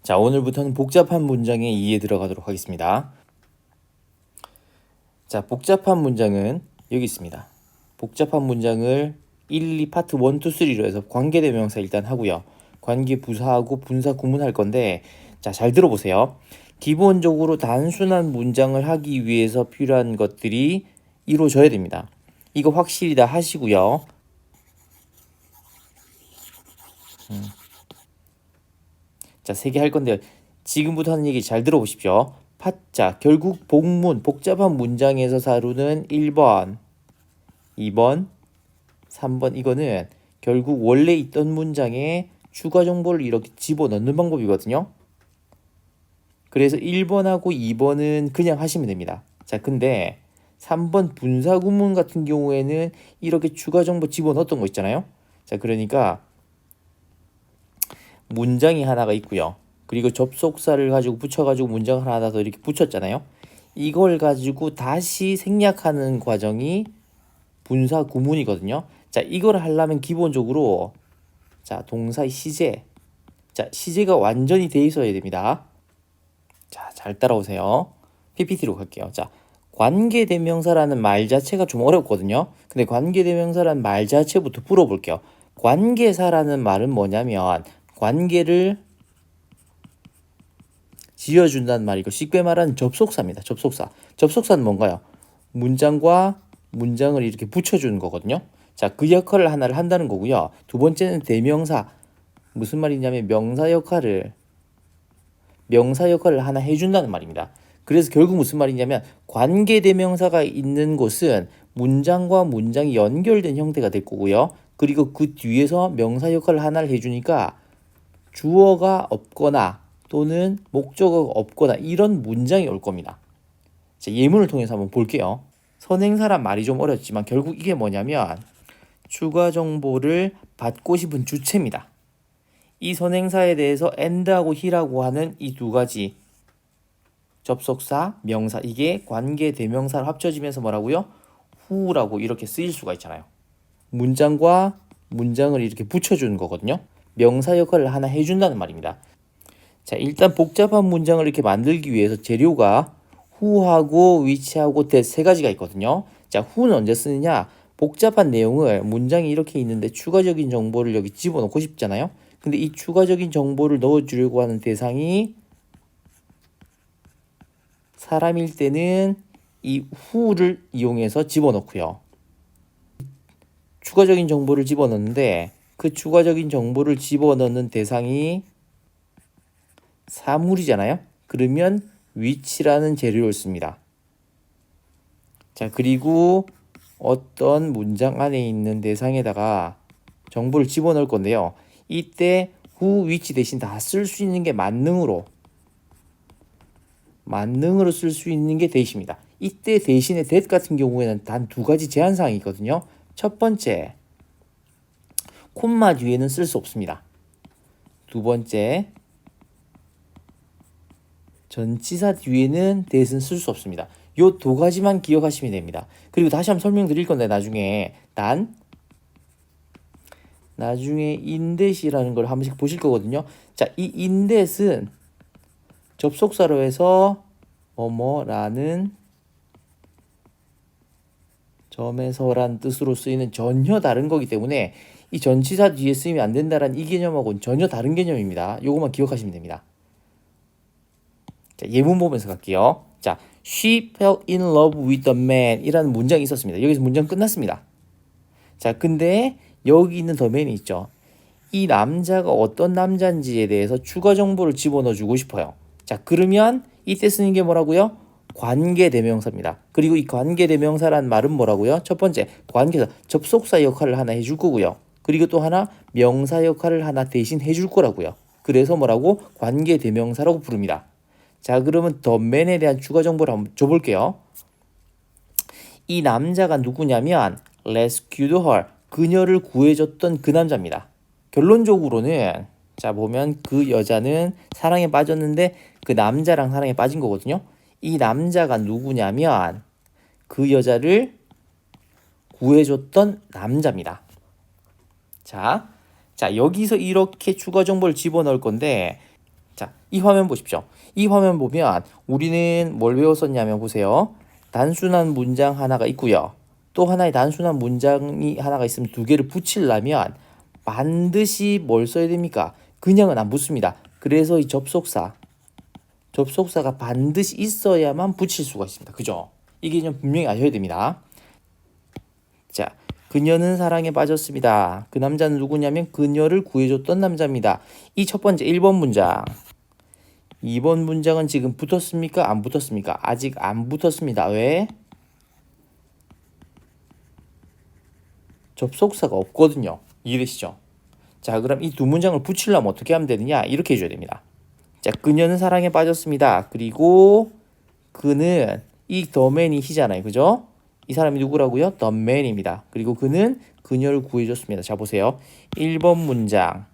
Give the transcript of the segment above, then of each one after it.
자, 오늘부터는 복잡한 문장의 이해 들어가도록 하겠습니다. 자, 복잡한 문장은 여기 있습니다. 복잡한 문장을 1, 2 파트 1, 2, 3로 해서 관계대명사 일단 하고요. 관계 부사하고 분사 구문할 건데, 자, 잘 들어보세요. 기본적으로 단순한 문장을 하기 위해서 필요한 것들이 이루어져야 됩니다. 이거 확실히 다 하시고요. 자, 3개 할 건데요. 지금부터 하는 얘기 잘 들어보십시오. 자, 결국 복문, 복잡한 문장에서 다루는 1번, 2번, 3번 이거는 결국 원래 있던 문장에 추가 정보를 이렇게 집어넣는 방법이거든요. 그래서 1번하고 2번은 그냥 하시면 됩니다. 자, 근데 3번 분사구문 같은 경우에는 이렇게 추가 정보 집어넣었던 거 있잖아요. 자, 그러니까 문장이 하나가 있고요. 그리고 접속사를 가지고 붙여가지고 문장 하나 더 이렇게 붙였잖아요. 이걸 가지고 다시 생략하는 과정이 분사 구문이거든요. 자, 이걸 하려면 기본적으로 자, 동사의 시제. 자, 시제가 완전히 돼 있어야 됩니다. 자, 잘 따라오세요. PPT로 갈게요. 자, 관계대명사라는 말 자체가 좀 어렵거든요. 근데 관계대명사라는 말 자체부터 풀어볼게요. 관계사라는 말은 뭐냐면 관계를 지어준다는 말이고 쉽게 말하는 접속사입니다. 접속사. 접속사는 뭔가요? 문장과 문장을 이렇게 붙여주는 거거든요. 자, 그 역할을 하나를 한다는 거고요. 두 번째는 대명사. 무슨 말이냐면 명사 역할을 하나 해준다는 말입니다. 그래서 결국 무슨 말이냐면 관계대명사가 있는 곳은 문장과 문장이 연결된 형태가 될 거고요. 그리고 그 뒤에서 명사 역할을 하나를 해주니까 주어가 없거나 또는 목적어가 없거나 이런 문장이 올 겁니다. 자, 예문을 통해서 한번 볼게요. 선행사란 말이 좀 어렵지만 결국 이게 뭐냐면 추가 정보를 받고 싶은 주체입니다. 이 선행사에 대해서 and하고 he라고 하는 이 두 가지 접속사, 명사 이게 관계 대명사를 합쳐지면서 뭐라고요? who라고 이렇게 쓰일 수가 있잖아요. 문장과 문장을 이렇게 붙여주는 거거든요. 명사 역할을 하나 해준다는 말입니다. 자, 일단 복잡한 문장을 이렇게 만들기 위해서 재료가 who하고 which하고 that 세 가지가 있거든요. 자, who는 언제 쓰느냐? 복잡한 내용을 문장이 이렇게 있는데 추가적인 정보를 여기 집어넣고 싶잖아요. 근데 이 추가적인 정보를 넣어주려고 하는 대상이 사람일 때는 이 who를 이용해서 집어넣고요. 추가적인 정보를 집어넣는데 그 추가적인 정보를 집어넣는 대상이 사물이잖아요. 그러면 which라는 재료를 씁니다. 자, 그리고 어떤 문장 안에 있는 대상에다가 정보를 집어넣을 건데요. 이때 who, which 대신 다 쓸 수 있는 게 만능으로 쓸 수 있는 게 that입니다. 이때 대신에 that 같은 경우에는 단 두 가지 제한사항이 있거든요. 첫 번째, 콤마 뒤에는 쓸 수 없습니다. 두 번째, 전치사 뒤에는 that은 쓸 수 없습니다. 요 두 가지만 기억하시면 됩니다. 그리고 다시 한번 설명드릴 건데 나중에 인댓이라는 걸 한 번씩 보실 거거든요. 자, 이 인댓은 접속사로 해서 뭐뭐라는 점에서란 뜻으로 쓰이는 전혀 다른 거기 때문에 이 전치사 뒤에 쓰이면 안 된다라는 이 개념하고는 전혀 다른 개념입니다. 요것만 기억하시면 됩니다. 자, 예문 보면서 갈게요. 자, she fell in love with the man 이라는 문장이 있었습니다. 여기서 문장 끝났습니다. 자, 근데 여기 있는 the man이 있죠. 이 남자가 어떤 남자인지에 대해서 추가 정보를 집어넣어 주고 싶어요. 자, 그러면 이때 쓰는 게 뭐라고요? 관계대명사입니다. 그리고 이 관계대명사란 말은 뭐라고요? 첫 번째, 관계사, 접속사 역할을 하나 해줄 거고요. 그리고 또 하나, 명사 역할을 하나 대신 해줄 거라고요. 그래서 뭐라고? 관계대명사라고 부릅니다. 자, 그러면 the man에 대한 추가 정보를 한번 줘볼게요. 이 남자가 누구냐면 rescued her, 그녀를 구해줬던 그 남자입니다. 결론적으로는 자, 보면 그 여자는 사랑에 빠졌는데 그 남자랑 사랑에 빠진 거거든요. 이 남자가 누구냐면 그 여자를 구해줬던 남자입니다. 자, 여기서 이렇게 추가 정보를 집어넣을 건데 자, 이 화면 보십시오. 이 화면 보면 우리는 뭘 배웠었냐면 보세요. 단순한 문장 하나가 있고요. 또 하나의 단순한 문장이 하나가 있으면 두 개를 붙이려면 반드시 뭘 써야 됩니까? 그냥은 안 붙습니다. 그래서 이 접속사가 반드시 있어야만 붙일 수가 있습니다. 그죠? 이 개념 분명히 아셔야 됩니다. 자, 그녀는 사랑에 빠졌습니다. 그 남자는 누구냐면 그녀를 구해줬던 남자입니다. 이 첫 번째 1번 문장. 2번 문장은 지금 붙었습니까? 안 붙었습니까? 아직 안 붙었습니다. 왜? 접속사가 없거든요. 이해되시죠? 자, 그럼 이 두 문장을 붙이려면 어떻게 하면 되느냐? 이렇게 해줘야 됩니다. 자, 그녀는 사랑에 빠졌습니다. 그리고 그는 이 the man이 he잖아요. 그죠? 이 사람이 누구라고요? the man입니다. 그리고 그는 그녀를 구해줬습니다. 자, 보세요. 1번 문장,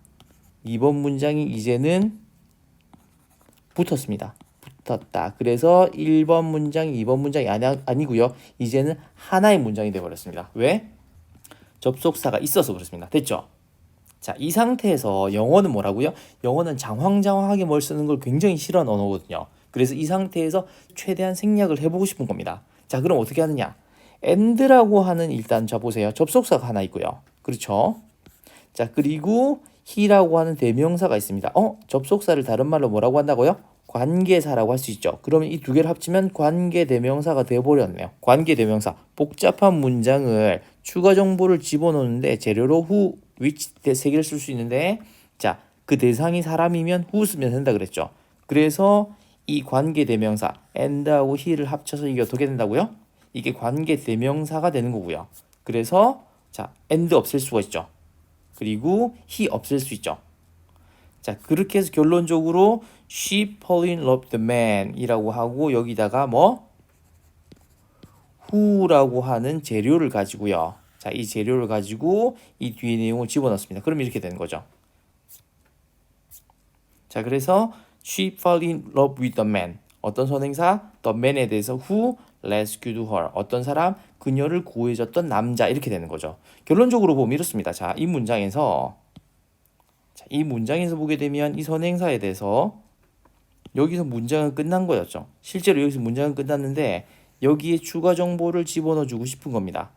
2번 문장이 이제는 붙었습니다. 붙었다. 그래서 1번 문장이 2번 문장이 아니고요. 이제는 하나의 문장이 되어버렸습니다. 왜? 접속사가 있어서 그렇습니다. 됐죠? 자, 이 상태에서 영어는 뭐라고요? 영어는 장황장황하게 뭘 쓰는 걸 굉장히 싫어하는 언어거든요. 그래서 이 상태에서 최대한 생략을 해보고 싶은 겁니다. 자, 그럼 어떻게 하느냐? and라고 하는 일단 자 보세요. 접속사가 하나 있고요. 그렇죠? 자, 그리고 he라고 하는 대명사가 있습니다. 접속사를 다른 말로 뭐라고 한다고요? 관계사라고 할 수 있죠. 그러면 이 두 개를 합치면 관계대명사가 되어버렸네요. 관계대명사. 복잡한 문장을 추가 정보를 집어넣는데 재료로 who, which 세 개를 쓸 수 있는데 자, 그 대상이 사람이면 who 쓰면 된다 그랬죠. 그래서 이 관계대명사 and하고 he를 합쳐서 이게 어떻게 된다고요? 이게 관계대명사가 되는 거고요. 그래서 자, and 없앨 수가 있죠. 그리고 he 없앨 수 있죠. 자, 그렇게 해서 결론적으로 she fell in love with the man 이라고 하고 여기다가 뭐 who라고 하는 재료를 가지고요. 자, 이 재료를 가지고 이 뒤에 내용을 집어넣습니다. 그럼 이렇게 되는 거죠. 자, 그래서 she fell in love with the man. 어떤 선행사? the man에 대해서 who rescued her. 어떤 사람? 그녀를 구해줬던 남자. 이렇게 되는 거죠. 결론적으로 보면 이렇습니다. 자, 이 문장에서 보게 되면 이 선행사에 대해서 여기서 문장은 끝난 거였죠. 실제로 여기서 문장은 끝났는데 여기에 추가 정보를 집어넣어 주고 싶은 겁니다.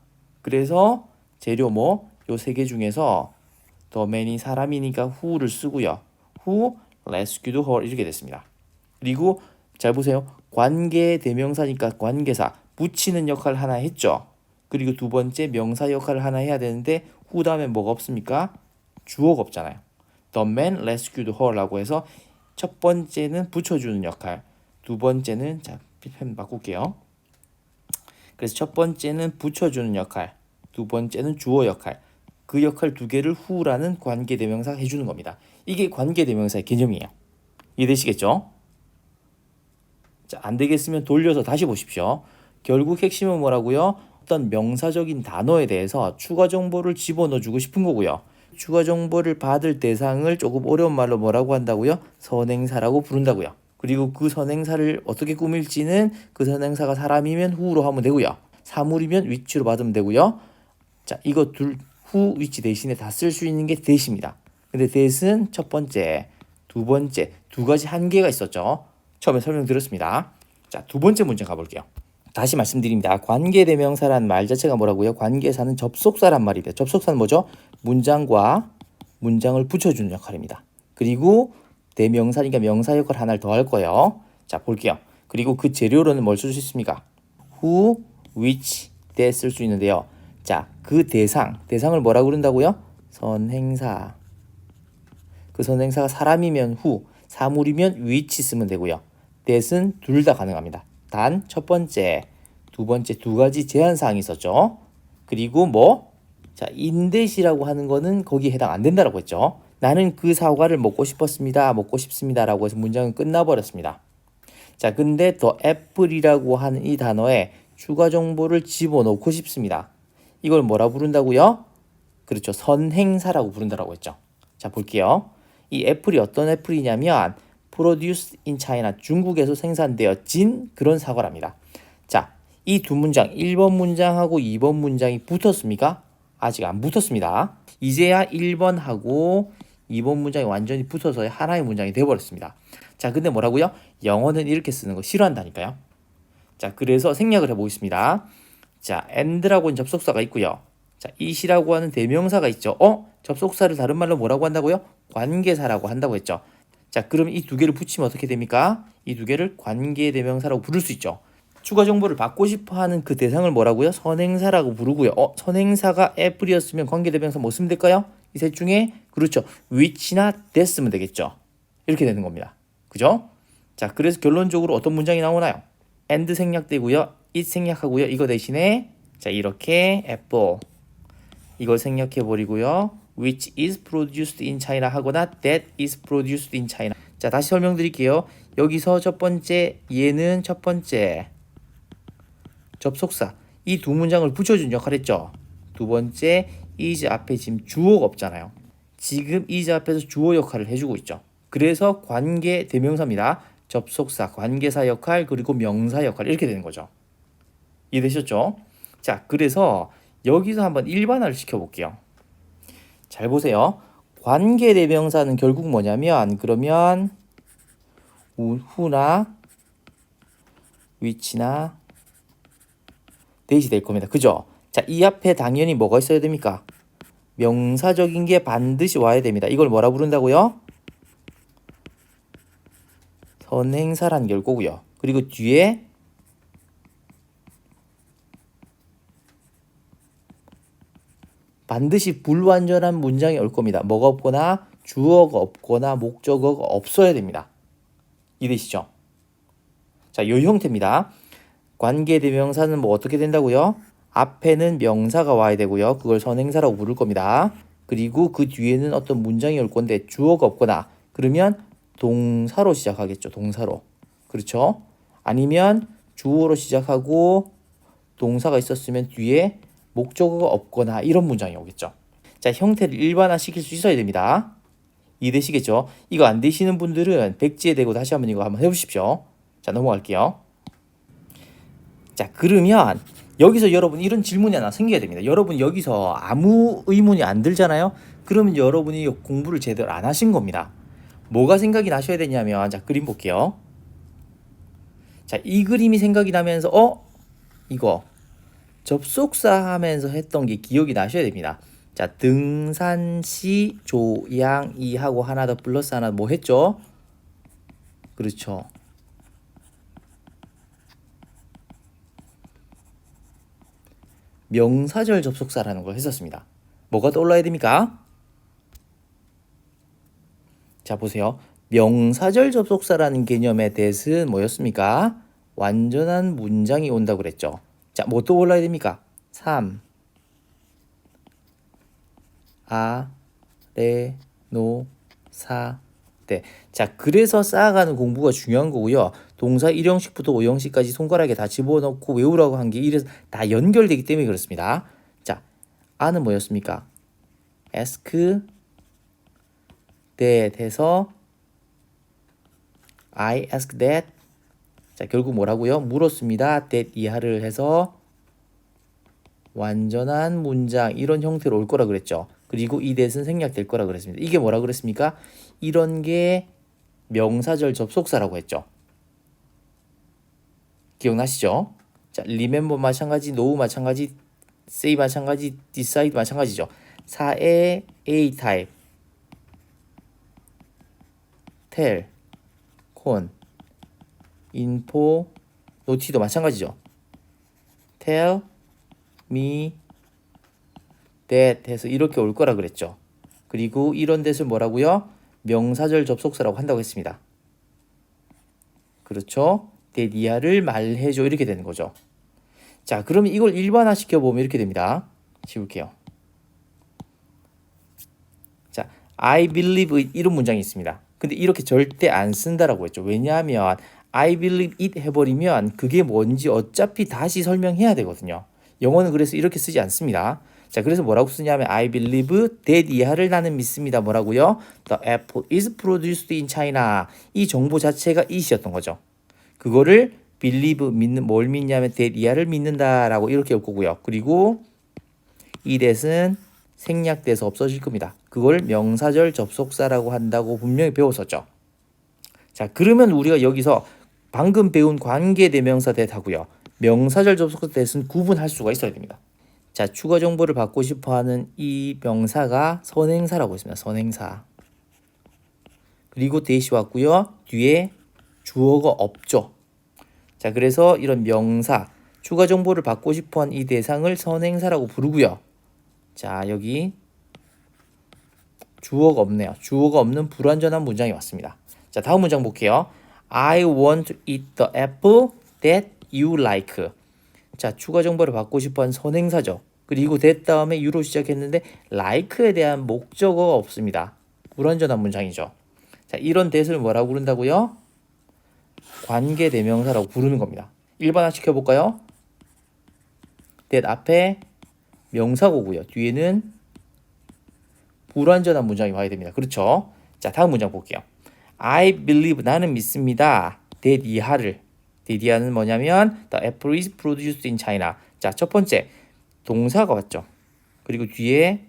그래서 재료 뭐 요 세 개 중에서 the man이 사람이니까 who를 쓰고요. who rescued her 이렇게 됐습니다. 그리고 잘 보세요. 관계 대명사니까 관계사 붙이는 역할 하나 했죠. 그리고 두 번째 명사 역할을 하나 해야 되는데 who 다음에 뭐가 없습니까? 주어가 없잖아요. The man rescued her라고 해서 첫 번째는 붙여주는 역할, 두 번째는 자 펜 바꿀게요. 그래서 첫 번째는 붙여주는 역할, 두 번째는 주어 역할. 그 역할 두 개를 who라는 관계대명사 해주는 겁니다. 이게 관계대명사의 개념이에요. 이해되시겠죠? 자, 안 되겠으면 돌려서 다시 보십시오. 결국 핵심은 뭐라고요? 어떤 명사적인 단어에 대해서 추가 정보를 집어넣어 주고 싶은 거고요. 추가 정보를 받을 대상을 조금 어려운 말로 뭐라고 한다고요? 선행사라고 부른다고요. 그리고 그 선행사를 어떻게 꾸밀지는 그 선행사가 사람이면 who로 하면 되고요. 사물이면 which로 받으면 되고요. 자, 이거 둘 who, which 대신에 다 쓸 수 있는 게 that입니다. 근데 that은 첫 번째, 두 번째 두 가지 한계가 있었죠. 처음에 설명드렸습니다. 자, 두 번째 문제 가볼게요. 다시 말씀드립니다. 관계대명사란 말 자체가 뭐라고요? 관계사는 접속사란 말입니다. 접속사는 뭐죠? 문장과 문장을 붙여주는 역할입니다. 그리고 대명사니까 명사 역할 하나를 더 할 거예요. 자, 볼게요. 그리고 그 재료로는 뭘 쓸 수 있습니까? who, which, that 쓸 수 있는데요. 자, 그 대상을 뭐라고 그런다고요? 선행사. 그 선행사가 사람이면 who, 사물이면 which 쓰면 되고요. that은 둘 다 가능합니다. 단 첫 번째, 두 번째 두 가지 제한 사항이 있었죠. 그리고 뭐? 자, 인댓이라고 하는 거는 거기에 해당 안 된다라고 했죠. 나는 그 사과를 먹고 싶었습니다. 먹고 싶습니다라고 해서 문장은 끝나버렸습니다. 자, 근데 더 애플이라고 하는 이 단어에 추가 정보를 집어넣고 싶습니다. 이걸 뭐라 부른다고요? 그렇죠. 선행사라고 부른다라고 했죠. 자, 볼게요. 이 애플이 어떤 애플이냐면 produced in China, 중국에서 생산되어진 그런 사과랍니다. 자, 이 두 문장, 1번 문장하고 2번 문장이 붙었습니까? 아직 안 붙었습니다. 이제야 1번하고 2번 문장이 완전히 붙어서 하나의 문장이 되어버렸습니다. 자, 근데 뭐라고요? 영어는 이렇게 쓰는 거 싫어한다니까요. 자, 그래서 생략을 해보겠습니다. 자, and라고 하는 접속사가 있고요. 자, it이라고 하는 대명사가 있죠. 접속사를 다른 말로 뭐라고 한다고요? 관계사라고 한다고 했죠. 자, 그럼 이 두 개를 붙이면 어떻게 됩니까? 이 두 개를 관계대명사라고 부를 수 있죠. 추가 정보를 받고 싶어 하는 그 대상을 뭐라고요? 선행사라고 부르고요. 선행사가 애플이었으면 관계대명사 뭐 쓰면 될까요? 이 셋 중에 그렇죠. which나 that 쓰면 되겠죠. 이렇게 되는 겁니다. 그죠? 자, 그래서 결론적으로 어떤 문장이 나오나요? and 생략되고요. it 생략하고요. 이거 대신에 자, 이렇게 apple 이걸 생략해 버리고요. which is produced in China 하거나 that is produced in China. 자, 다시 설명드릴게요. 여기서 첫 번째 얘는 첫 번째 접속사 이 두 문장을 붙여준 역할 했죠. 두 번째 is 앞에 지금 주어가 없잖아요. 지금 is 앞에서 주어 역할을 해주고 있죠. 그래서 관계 대명사입니다. 접속사, 관계사 역할, 그리고 명사 역할 이렇게 되는 거죠. 이해되셨죠? 자, 그래서 여기서 한번 일반화를 시켜볼게요. 잘 보세요. 관계 대명사는 결국 뭐냐면 그러면 who나 which나 that이 될 겁니다. 그죠? 자, 이 앞에 당연히 뭐가 있어야 됩니까? 명사적인 게 반드시 와야 됩니다. 이걸 뭐라 부른다고요? 선행사란 결과고요. 그리고 뒤에 반드시 불완전한 문장이 올 겁니다. 뭐가 없거나 주어가 없거나 목적어가 없어야 됩니다. 이해되시죠? 자, 이 형태입니다. 관계대명사는 뭐 어떻게 된다고요? 앞에는 명사가 와야 되고요. 그걸 선행사라고 부를 겁니다. 그리고 그 뒤에는 어떤 문장이 올 건데 주어가 없거나 그러면 동사로 시작하겠죠. 동사로. 그렇죠? 아니면 주어로 시작하고 동사가 있었으면 뒤에 목적어가 없거나 이런 문장이 오겠죠. 자, 형태를 일반화 시킬 수 있어야 됩니다. 이해되시겠죠? 이거 안 되시는 분들은 백지에 대고 다시 한번 이거 한번 해보십시오. 자, 넘어갈게요. 자, 그러면 여기서 여러분 이런 질문이 하나 생겨야 됩니다. 여러분 여기서 아무 의문이 안 들잖아요. 그러면 여러분이 공부를 제대로 안 하신 겁니다. 뭐가 생각이 나셔야 되냐면 자, 그림 볼게요. 자, 이 그림이 생각이 나면서 이거 접속사 하면서 했던 게 기억이 나셔야 됩니다. 자, 등산시 조양이 하고 하나 더 플러스 하나 뭐 했죠? 그렇죠. 명사절 접속사라는 걸 했었습니다. 뭐가 떠올라야 됩니까? 자, 보세요. 명사절 접속사라는 개념의 대신 뭐였습니까? 완전한 문장이 온다고 그랬죠. 자, 뭐 떠올라야 됩니까? 3 노, 사, 대. 자, 그래서 쌓아가는 공부가 중요한 거고요. 동사 1형식부터 5형식까지 손가락에 다 집어넣고 외우라고 한 게 이래서 다 연결되기 때문에 그렇습니다. 자, 아는 뭐였습니까? ask, that 해서 I ask that. 자, 결국 뭐라고요? 물었습니다. that 이하를 해서 완전한 문장 이런 형태로 올 거라 그랬죠. 그리고 이 that은 생략될 거라 그랬습니다. 이게 뭐라 그랬습니까? 이런 게 명사절 접속사라고 했죠. 기억나시죠? 자, remember 마찬가지, know 마찬가지, say 마찬가지, decide 마찬가지죠. 4의 A 타입, tell, con, info, note도 마찬가지죠. tell me that 해서 이렇게 올 거라 그랬죠. 그리고 이런 that을 뭐라고요? 명사절 접속사라고 한다고 했습니다. 그렇죠? that 이하를 말해줘 이렇게 되는 거죠. 자, 그러면 이걸 일반화 시켜보면 이렇게 됩니다. 지울게요. 자, I believe it 이런 문장이 있습니다. 근데 이렇게 절대 안 쓴다라고 했죠. 왜냐하면 I believe it 해버리면 그게 뭔지 어차피 다시 설명해야 되거든요. 영어는 그래서 이렇게 쓰지 않습니다. 자, 그래서 뭐라고 쓰냐면 I believe that 이하를 나는 믿습니다. 뭐라고요? The apple is produced in China. 이 정보 자체가 it이었던 거죠. 그거를 believe 믿는 뭘 믿냐면 that 이하를 믿는다라고 이렇게 올 거고요. 그리고 이 that은 생략돼서 없어질 겁니다. 그걸 명사절 접속사라고 한다고 분명히 배웠었죠. 자, 그러면 우리가 여기서 방금 배운 관계대명사 대하고요. 명사절 접속사 대는 구분할 수가 있어야 됩니다. 자, 추가 정보를 받고 싶어하는 이 명사가 선행사라고 했습니다. 선행사. 그리고 대시 왔고요. 뒤에 주어가 없죠. 자, 그래서 이런 명사, 추가 정보를 받고 싶어하는 이 대상을 선행사라고 부르고요. 자, 여기 주어가 없네요. 주어가 없는 불완전한 문장이 왔습니다. 자, 다음 문장 볼게요. I want to eat the apple that you like. 자, 추가 정보를 받고 싶어하는 선행사죠. 그리고 that 다음에 you로 시작했는데 like에 대한 목적어가 없습니다. 불완전한 문장이죠. 자, 이런 that을 뭐라고 부른다고요? 관계대명사라고 부르는 겁니다. 일반화 시켜볼까요? that 앞에 명사고고요. 뒤에는 불완전한 문장이 와야 됩니다. 그렇죠? 자, 다음 문장 볼게요. I believe, 나는 믿습니다. that 이하를. that 이하는 뭐냐면 the apple is produced in China. 자, 첫 번째 동사가 왔죠. 그리고 뒤에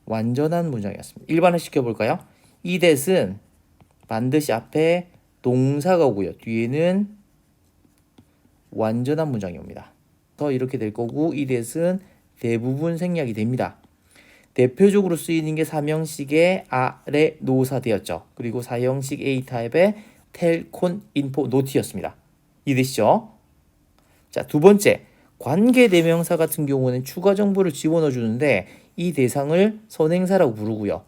완전한 문장이었습니다. 일반화 시켜볼까요? 이 that은 반드시 앞에 동사가 오고요. 뒤에는 완전한 문장이 옵니다. 더 이렇게 될 거고 이 that은 대부분 생략이 됩니다. 대표적으로 쓰이는 게 사명식의 아래 노사되었죠. 그리고 사형식 A타입의 텔, 콘, 인포, 노티였습니다. 이해되시죠? 자, 두 번째 관계대명사 같은 경우는 추가 정보를 집어넣어 주는데 이 대상을 선행사라고 부르고요.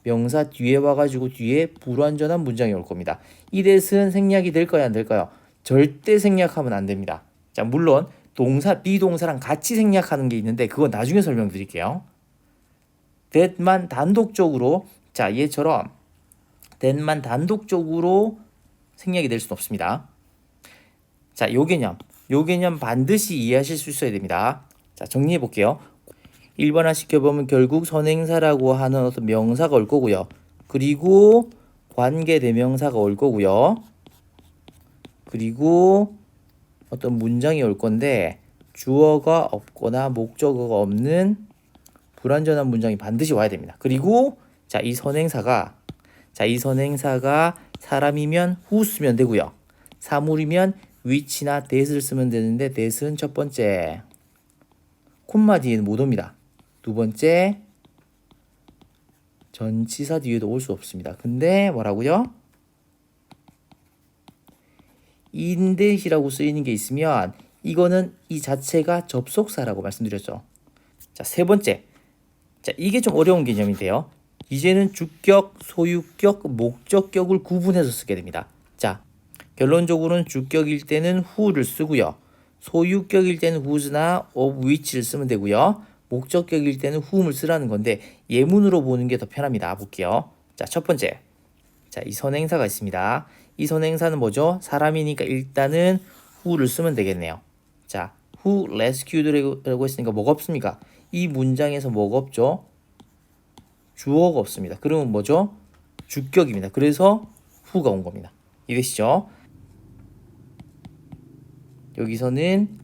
명사 뒤에 와가지고 뒤에 불완전한 문장이 올 겁니다. 이 that은 생략이 될까요? 안 될까요? 절대 생략하면 안 됩니다. 자, 물론 동사, 비동사랑 같이 생략하는 게 있는데 그건 나중에 설명드릴게요. that만 단독적으로, 자, 얘처럼 that만 단독적으로 생략이 될 수는 없습니다. 자, 요 개념 반드시 이해하실 수 있어야 됩니다. 자, 정리해 볼게요. 일반화 시켜보면 결국 선행사라고 하는 어떤 명사가 올 거고요. 그리고 관계대명사가 올 거고요. 그리고 어떤 문장이 올 건데 주어가 없거나 목적어가 없는 불완전한 문장이 반드시 와야 됩니다. 그리고 자, 이 선행사가 사람이면 who 쓰면 되고요. 사물이면 which나 that을 쓰면 되는데 that은 첫 번째 콤마 뒤에는 못 옵니다. 두 번째 전치사 뒤에도 올 수 없습니다. 근데 뭐라고요? 인댓이라고 쓰이는 게 있으면 이거는 이 자체가 접속사라고 말씀드렸죠. 자, 세 번째. 자, 이게 좀 어려운 개념인데요. 이제는 주격, 소유격, 목적격을 구분해서 쓰게 됩니다. 자, 결론적으로는 주격일 때는 who를 쓰고요. 소유격일 때는 whose나 of which를 쓰면 되고요. 목적격일 때는 whom을 쓰라는 건데 예문으로 보는 게 더 편합니다. 볼게요. 자, 첫 번째. 자, 이 선행사가 있습니다. 이 선행사는 뭐죠? 사람이니까 일단은 who를 쓰면 되겠네요. 자, who rescued라고 했으니까 뭐가 없습니까? 이 문장에서 뭐가 없죠? 주어가 없습니다. 그러면 뭐죠? 주격입니다. 그래서 who가 온 겁니다. 이해되시죠? 여기서는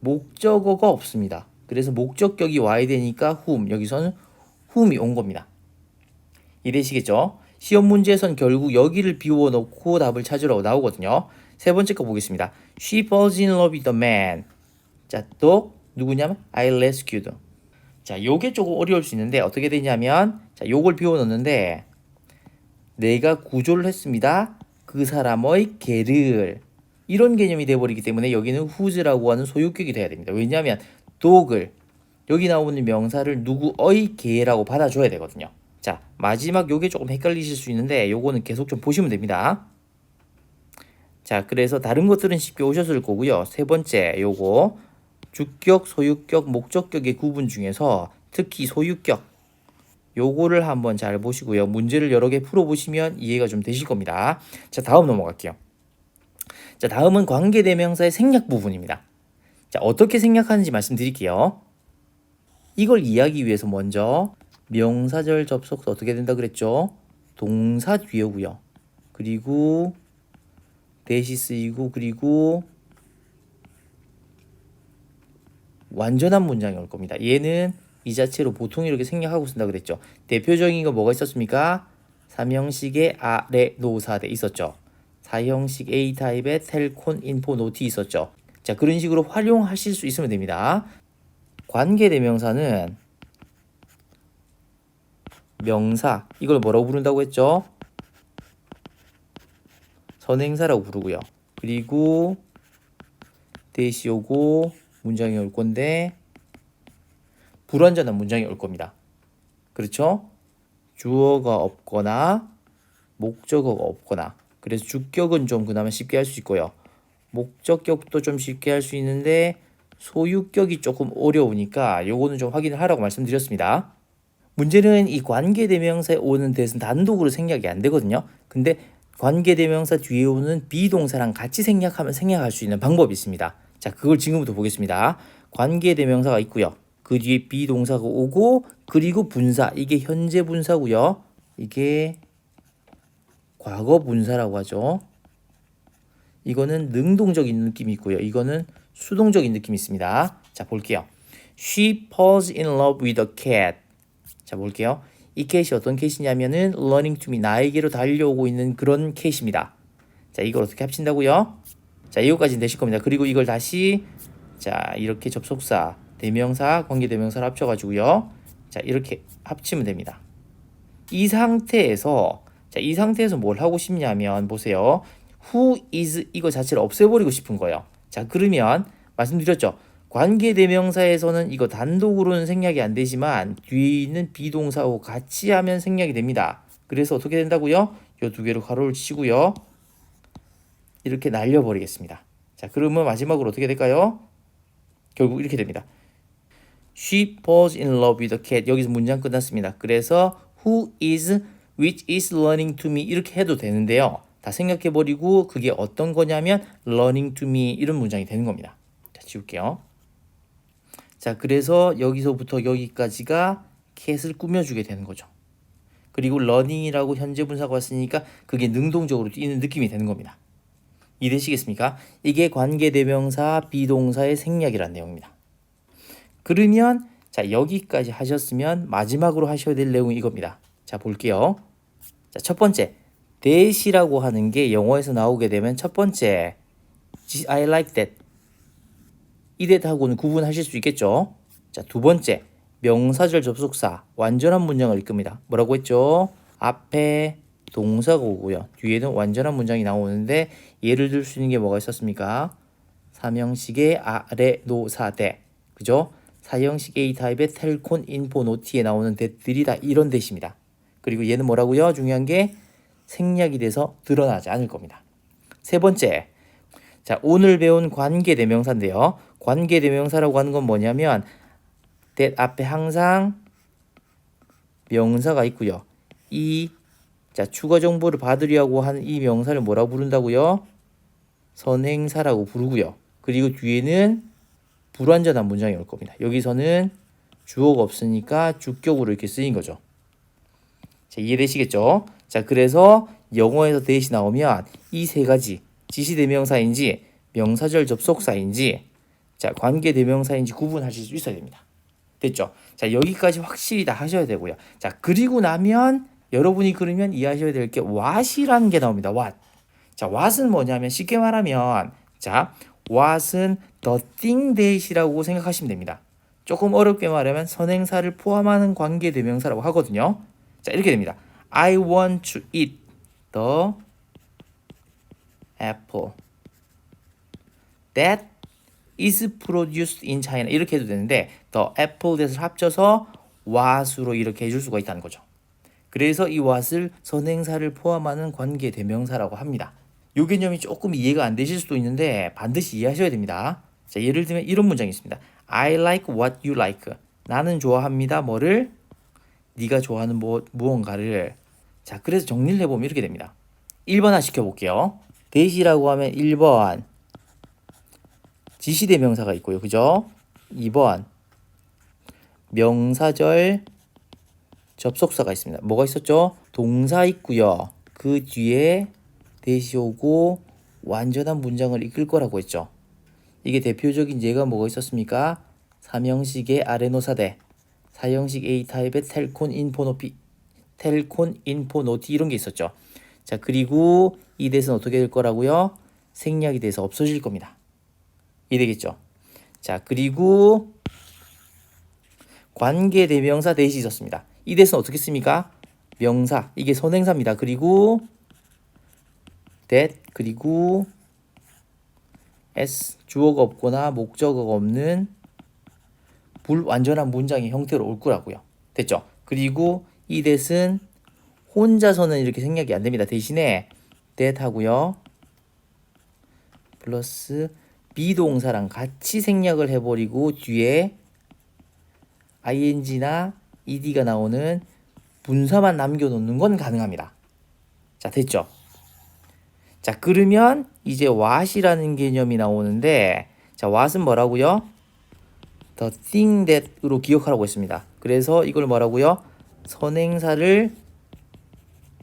목적어가 없습니다. 그래서 목적격이 와야 되니까 whom, 여기서는 whom이 온 겁니다. 이해되시겠죠? 시험 문제에선 결국 여기를 비워놓고 답을 찾으러 나오거든요. 세 번째 거 보겠습니다. She falls in love with the man. 자, 또 누구냐면 I rescued. 자, 요게 조금 어려울 수 있는데 어떻게 되냐면 자, 요걸 비워놓는데 내가 구조를 했습니다. 그 사람의 개를 이런 개념이 돼버리기 때문에 여기는 whose라고 하는 소유격이 돼야 됩니다. 왜냐하면 dog을 여기 나오는 명사를 누구의 개라고 받아줘야 되거든요. 자, 마지막 요게 조금 헷갈리실 수 있는데 요거는 계속 좀 보시면 됩니다. 자, 그래서 다른 것들은 쉽게 오셨을 거고요. 세 번째 요거 주격, 소유격, 목적격의 구분 중에서 특히 소유격 요거를 한번 잘 보시고요. 문제를 여러 개 풀어보시면 이해가 좀 되실 겁니다. 자, 다음 넘어갈게요. 자, 다음은 관계대명사의 생략 부분입니다. 자, 어떻게 생략하는지 말씀드릴게요. 이걸 이해하기 위해서 먼저 명사절 접속사 어떻게 된다 그랬죠? 동사 뒤에 오고요. 그리고 대시 쓰이고 그리고 완전한 문장이 올 겁니다. 얘는 이 자체로 보통 이렇게 생략하고 쓴다 그랬죠. 대표적인 거 뭐가 있었습니까? 3형식의 아래 노사대 있었죠. 4형식 A타입의 텔콘 인포 노티 있었죠. 자, 그런 식으로 활용하실 수 있으면 됩니다. 관계대명사는 명사, 이걸 뭐라고 부른다고 했죠? 선행사라고 부르고요. 그리고 대시 오고 문장이 올 건데 불완전한 문장이 올 겁니다. 그렇죠? 주어가 없거나 목적어가 없거나, 그래서 주격은 좀 그나마 쉽게 할 수 있고요. 목적격도 좀 쉽게 할 수 있는데 소유격이 조금 어려우니까 요거는 좀 확인을 하라고 말씀드렸습니다. 문제는 이 관계대명사에 오는 대은 단독으로 생략이 안 되거든요. 근데 관계대명사 뒤에 오는 비동사랑 같이 생략하면 생략할 수 있는 방법이 있습니다. 자, 그걸 지금부터 보겠습니다. 관계대명사가 있고요. 그 뒤에 비동사가 오고, 그리고 분사, 이게 현재 분사고요. 이게 과거 분사라고 하죠. 이거는 능동적인 느낌이 있고요. 이거는 수동적인 느낌이 있습니다. 자, 볼게요. She falls in love with a cat. 자, 볼게요. 이 캣이 어떤 캣이냐면은 running to me, 나에게로 달려오고 있는 그런 캣입니다. 자, 이걸 어떻게 합친다고요? 자, 이거까지는 되실 겁니다. 그리고 이걸 다시 자, 이렇게 접속사, 대명사, 관계대명사를 합쳐가지고요. 자, 이렇게 합치면 됩니다. 이 상태에서 자, 이 상태에서 뭘 하고 싶냐면 보세요. who is 이거 자체를 없애버리고 싶은 거예요. 자, 그러면 말씀드렸죠. 관계대명사에서는 이거 단독으로는 생략이 안 되지만 뒤에 있는 비동사하고 같이 하면 생략이 됩니다. 그래서 어떻게 된다고요? 이 두 개로 가로를 치고요. 이렇게 날려버리겠습니다. 자, 그러면 마지막으로 어떻게 될까요? 결국 이렇게 됩니다. She falls in love with a cat. 여기서 문장 끝났습니다. 그래서 who is, which is learning to me 이렇게 해도 되는데요. 다 생각해버리고 그게 어떤 거냐면 learning to me 이런 문장이 되는 겁니다. 자, 지울게요. 자, 그래서 여기서부터 여기까지가 cat을 꾸며주게 되는 거죠. 그리고 learning이라고 현재 분사가 왔으니까 그게 능동적으로 뛰는 느낌이 되는 겁니다. 이해되시겠습니까? 이게 관계대명사 비동사의 생략이라는 내용입니다. 그러면 자, 여기까지 하셨으면 마지막으로 하셔야 될 내용이 이겁니다. 자, 볼게요. 자, 첫 번째, that이라고 하는 게 영어에서 나오게 되면 첫 번째 I like that, 이 that하고는 구분하실 수 있겠죠. 자, 두 번째, 명사절 접속사 완전한 문장을 이끕니다. 뭐라고 했죠? 앞에 동사가 오고요. 뒤에는 완전한 문장이 나오는데 예를 들 수 있는 게 뭐가 있었습니까? 3형식의 아래 노사대, 그죠? 4형식 A타입의 텔콘 인포 노티에 나오는 that들이 다 이런 that입니다. 그리고 얘는 뭐라고요? 중요한 게 생략이 돼서 드러나지 않을 겁니다. 세 번째, 자, 오늘 배운 관계대명사인데요. 관계대명사라고 하는 건 뭐냐면 that 앞에 항상 명사가 있고요. 이 자, 추가 정보를 받으려고 하는 이 명사를 뭐라고 부른다고요? 선행사라고 부르고요. 그리고 뒤에는 불완전한 문장이 올 겁니다. 여기서는 주어가 없으니까 주격으로 이렇게 쓰인 거죠. 자, 이해되시겠죠? 자, 그래서 영어에서 that이 나오면 이 세 가지 지시대명사인지 명사절 접속사인지 자, 관계대명사인지 구분하실 수 있어야 됩니다. 됐죠? 자, 여기까지 확실히 다 하셔야 되고요. 자, 그리고 나면 여러분이 그러면 이해하셔야 될 게 what이라는 게 나옵니다. what. 자, what은 뭐냐면 쉽게 말하면 자, what은 the thing that이라고 생각하시면 됩니다. 조금 어렵게 말하면 선행사를 포함하는 관계대명사라고 하거든요. 자, 이렇게 됩니다. I want to eat the apple that is produced in China 이렇게 해도 되는데 the apple that을 합쳐서 what으로 이렇게 해줄 수가 있다는 거죠. 그래서 이 what을 선행사를 포함하는 관계대명사라고 합니다. 이 개념이 조금 이해가 안 되실 수도 있는데 반드시 이해하셔야 됩니다. 자, 예를 들면 이런 문장이 있습니다. I like what you like. 나는 좋아합니다. 뭐를? 네가 좋아하는 무언가를. 자, 그래서 정리를 해보면 이렇게 됩니다. 1번화 시켜볼게요. that이라고 하면 1번 지시대명사가 있고요. 그죠? 2번 명사절 접속사가 있습니다. 뭐가 있었죠? 동사 있고요. 그 뒤에 that이 오고 완전한 문장을 이끌 거라고 했죠. 이게 대표적인 예가 뭐가 있었습니까? 3형식의 아래 노사대, 4형식 A타입의 텔콘 인포 노티 이런 게 있었죠. 자, 그리고 이 대에서는 어떻게 될 거라고요? 생략이 돼서 없어질 겁니다. 이해되겠죠? 자, 그리고 관계대명사 대시 있었습니다. 이 대에서는 어떻게 씁니까? 명사, 이게 선행사입니다. 그리고 that, 그리고 s, 주어가 없거나 목적어가 없는 불완전한 문장의 형태로 올 거라고요. 됐죠? 그리고 이 that은 혼자서는 이렇게 생략이 안 됩니다. 대신에 that 하고요. 플러스 비동사랑 같이 생략을 해버리고 뒤에 ing나 ed가 나오는 분사만 남겨놓는 건 가능합니다. 자, 됐죠? 자, 그러면 이제 what이라는 개념이 나오는데, 자, what은 뭐라고요? the thing that으로 기억하라고 했습니다. 그래서 이걸 뭐라고요? 선행사를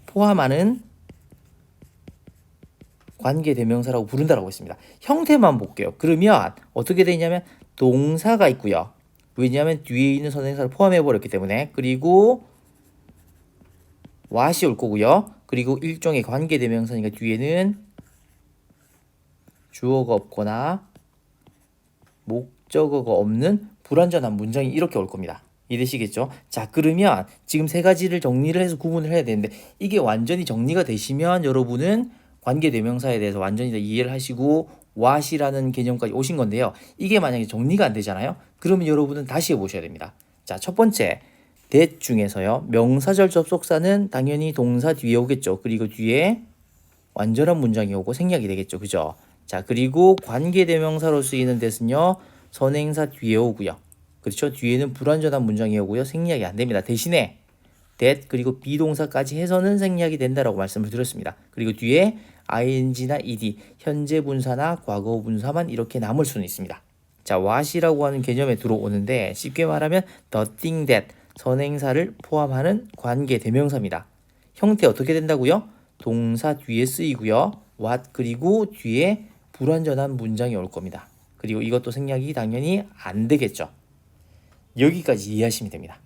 포함하는 관계대명사라고 부른다라고 했습니다. 형태만 볼게요. 그러면 어떻게 되냐면 동사가 있고요. 왜냐하면 뒤에 있는 선행사를 포함해버렸기 때문에. 그리고 what이 올 거고요. 그리고 일종의 관계대명사니까 뒤에는 주어가 없거나 목적어가 없는 불완전한 문장이 이렇게 올 겁니다. 이해되시겠죠? 자, 그러면 지금 세 가지를 정리를 해서 구분을 해야 되는데, 이게 완전히 정리가 되시면 여러분은 관계대명사에 대해서 완전히 다 이해를 하시고 what이라는 개념까지 오신 건데요. 이게 만약에 정리가 안 되잖아요. 그러면 여러분은 다시 해보셔야 됩니다. 자, 첫 번째 that 중에서요. 명사절 접속사는 당연히 동사 뒤에 오겠죠. 그리고 뒤에 완전한 문장이 오고 생략이 되겠죠. 그죠? 자, 그리고 관계대명사로 쓰이는 that은요. 선행사 뒤에 오고요. 그렇죠? 뒤에는 불완전한 문장이 오고요. 생략이 안 됩니다. 대신에 that 그리고 비동사까지 해서는 생략이 된다라고 말씀을 드렸습니다. 그리고 뒤에 ing나 ed, 현재 분사나 과거 분사만 이렇게 남을 수는 있습니다. 자, what이라고 하는 개념에 들어오는데 쉽게 말하면 the thing that, 선행사를 포함하는 관계대명사입니다. 형태 어떻게 된다고요? 동사 뒤에 쓰이고요. what 그리고 뒤에 불완전한 문장이 올 겁니다. 그리고 이것도 생략이 당연히 안 되겠죠. 여기까지 이해하시면 됩니다.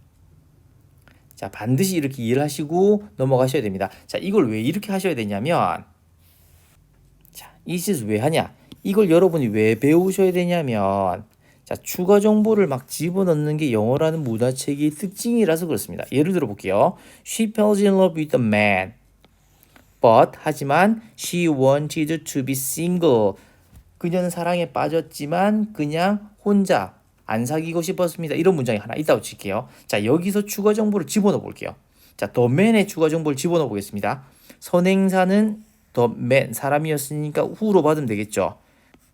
자, 반드시 이렇게 이해를 하시고 넘어가셔야 됩니다. 자, 이걸 왜 이렇게 하셔야 되냐면, 자, 이 짓을 왜 하냐? 이걸 여러분이 왜 배우셔야 되냐면, 자, 추가 정보를 막 집어넣는 게 영어라는 문화체계의 특징이라서 그렇습니다. 예를 들어 볼게요. She falls in love with a man. But, 하지만 she wanted to be single. 그녀는 사랑에 빠졌지만 그냥 혼자 안 사귀고 싶었습니다. 이런 문장이 하나 있다고 칠게요. 자, 여기서 추가 정보를 집어넣어 볼게요. 자, the man에 추가 정보를 집어넣어 보겠습니다. 선행사는 the man, 사람이었으니까 who로 받으면 되겠죠.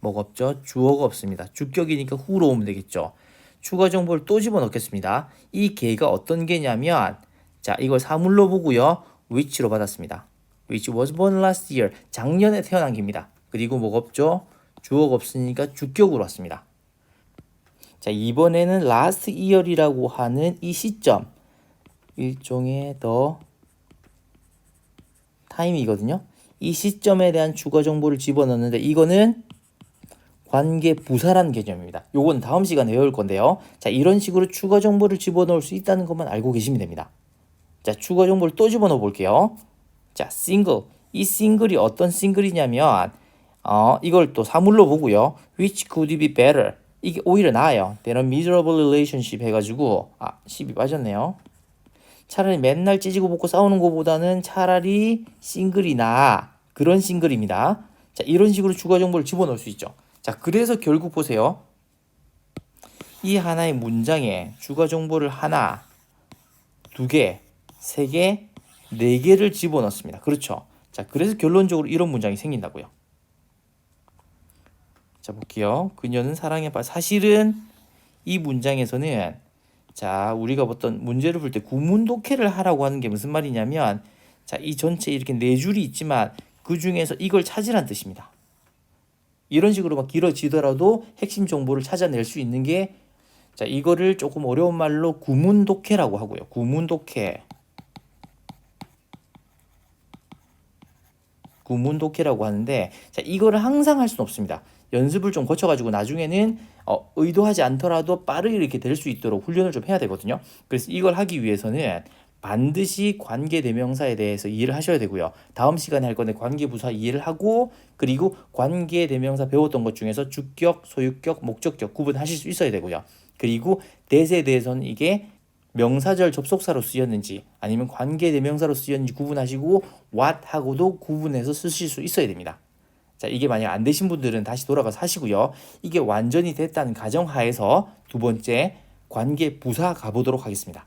뭐가 없죠? 주어가 없습니다. 주격이니까 who로 오면 되겠죠. 추가 정보를 또 집어넣겠습니다. 이 개가 어떤 개냐면, 자, 이걸 사물로 보고요. which로 받았습니다. which was born last year. 작년에 태어난 개입니다. 그리고 뭐가 없죠? 주어가 없으니까 주격으로 왔습니다. 자, 이번에는 last year이라고 하는 이 시점, 일종의 더 타임이거든요. 이 시점에 대한 추가 정보를 집어넣는데 이거는 관계 부사라는 개념입니다. 요건 다음 시간에 외울 건데요. 자, 이런 식으로 추가 정보를 집어넣을 수 있다는 것만 알고 계시면 됩니다. 자, 추가 정보를 또 집어넣어 볼게요. 자, single. 이 싱글이 어떤 싱글이냐면 이걸 또 사물로 보고요. Which could be better. 이게 오히려 나아요. than a miserable relationship 해가지고 10이 빠졌네요. 차라리 맨날 찌지고 볶고 싸우는 것보다는 차라리 싱글이 나아. 그런 싱글입니다. 자, 이런 식으로 추가 정보를 집어넣을 수 있죠. 자, 그래서 결국 보세요. 이 하나의 문장에 추가 정보를 하나, 두 개, 세 개, 네 개를 집어넣습니다. 그렇죠. 자, 그래서 결론적으로 이런 문장이 생긴다고요. 자, 볼게요. 그녀는 사랑에 빠져. 사실은 이 문장에서는 자, 우리가 어떤 문제를 풀 때 구문독해를 하라고 하는 게 무슨 말이냐면, 자, 이 전체 이렇게 네 줄이 있지만 그 중에서 이걸 찾으란 뜻입니다. 이런 식으로 막 길어지더라도 핵심 정보를 찾아낼 수 있는 게, 자, 이거를 조금 어려운 말로 구문독해라고 하고요. 구문독해. 구문독해라고 하는데, 자, 이거를 항상 할 수는 없습니다. 연습을 좀 거쳐가지고 나중에는 의도하지 않더라도 빠르게 이렇게 될 수 있도록 훈련을 좀 해야 되거든요. 그래서 이걸 하기 위해서는 반드시 관계대명사에 대해서 이해를 하셔야 되고요. 다음 시간에 할 건데 관계부사 이해를 하고, 그리고 관계대명사 배웠던 것 중에서 주격, 소유격, 목적격 구분하실 수 있어야 되고요. 그리고 대세에 대해서는 이게 명사절 접속사로 쓰였는지 아니면 관계대명사로 쓰였는지 구분하시고 what하고도 구분해서 쓰실 수 있어야 됩니다. 자, 이게 만약 안 되신 분들은 다시 돌아가서 하시고요. 이게 완전히 됐다는 가정하에서 두 번째 관계부사 가보도록 하겠습니다.